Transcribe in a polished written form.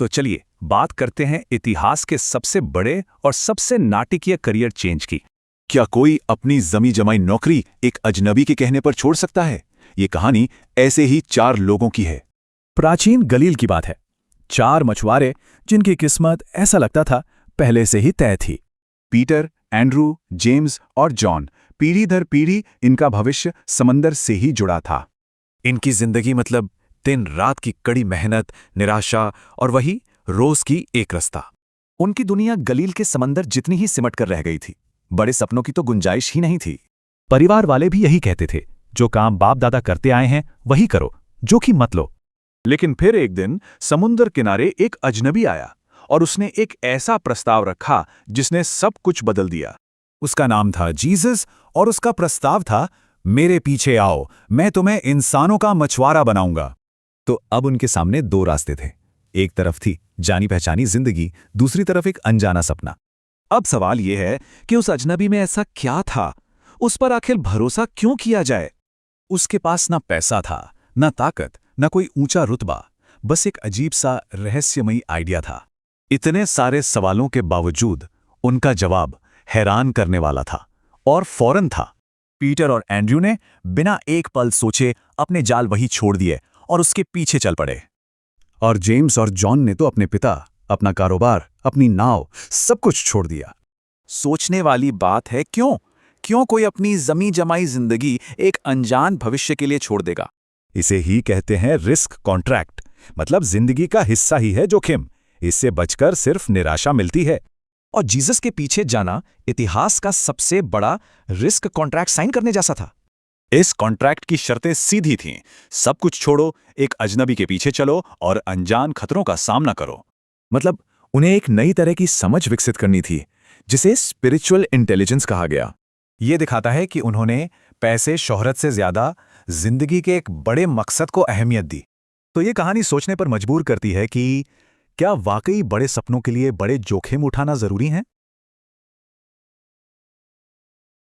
तो चलिए बात करते हैं इतिहास के सबसे बड़े और सबसे नाटकीय करियर चेंज की। क्या कोई अपनी जमी जमाई नौकरी एक अजनबी के कहने पर छोड़ सकता है? ये कहानी ऐसे ही 4 लोगों की है। प्राचीन गलील की बात है। 4 मछुआरे जिनकी किस्मत ऐसा लगता था पहले से ही तय थी। पीटर, एंड्रू, जेम्स और जॉन, पीढ़ी दर पीढ़ी इनका भविष्य समंदर से ही जुड़ा था। इनकी जिंदगी मतलब दिन रात की कड़ी मेहनत, निराशा और वही रोज की एक रास्ता। उनकी दुनिया गलील के समंदर जितनी ही सिमट कर रह गई थी। बड़े सपनों की तो गुंजाइश ही नहीं थी। परिवार वाले भी यही कहते थे, जो काम बाप दादा करते आए हैं वही करो, जोखिम मत लो। लेकिन फिर एक दिन समुद्र किनारे एक अजनबी आया और उसने एक ऐसा प्रस्ताव रखा जिसने सब कुछ बदल दिया। उसका नाम था जीसस और उसका प्रस्ताव था, मेरे पीछे आओ, मैं तुम्हें इंसानों का मछुआरा बनाऊंगा। तो अब उनके सामने 2 रास्ते थे। एक तरफ थी जानी पहचानी जिंदगी, दूसरी तरफ एक अनजाना सपना। अब सवाल यह है कि उस अजनबी में ऐसा क्या था? उस पर आखिर भरोसा क्यों किया जाए? उसके पास ना पैसा था, ना ताकत, ना कोई ऊंचा रुतबा, बस एक अजीब सा रहस्यमयी आइडिया था। इतने सारे सवालों के बावजूद उनका जवाब हैरान करने वाला था और फौरन था। पीटर और एंड्रयू ने बिना एक पल सोचे अपने जाल वहीं छोड़ दिए और उसके पीछे चल पड़े। और जेम्स और जॉन ने तो अपने पिता, अपना कारोबार, अपनी नाव, सब कुछ छोड़ दिया। सोचने वाली बात है, क्यों कोई अपनी जमी जमाई जिंदगी एक अनजान भविष्य के लिए छोड़ देगा? इसे ही कहते हैं रिस्क कॉन्ट्रैक्ट, मतलब जिंदगी का हिस्सा ही है जोखिम। इससे बचकर सिर्फ निराशा मिलती है। और जीसस के पीछे जाना इतिहास का सबसे बड़ा रिस्क कॉन्ट्रैक्ट साइन करने जैसा था। इस कॉन्ट्रैक्ट की शर्तें सीधी थीं। सब कुछ छोड़ो, एक अजनबी के पीछे चलो और अनजान खतरों का सामना करो। मतलब उन्हें एक नई तरह की समझ विकसित करनी थी, जिसे स्पिरिचुअल इंटेलिजेंस कहा गया। ये दिखाता है कि उन्होंने पैसे, शोहरत से ज्यादा जिंदगी के एक बड़े मकसद को अहमियत दी। तो ये कहानी सोचने पर मजबूर करती है कि क्या वाकई बड़े सपनों के लिए बड़े जोखिम उठाना जरूरी है?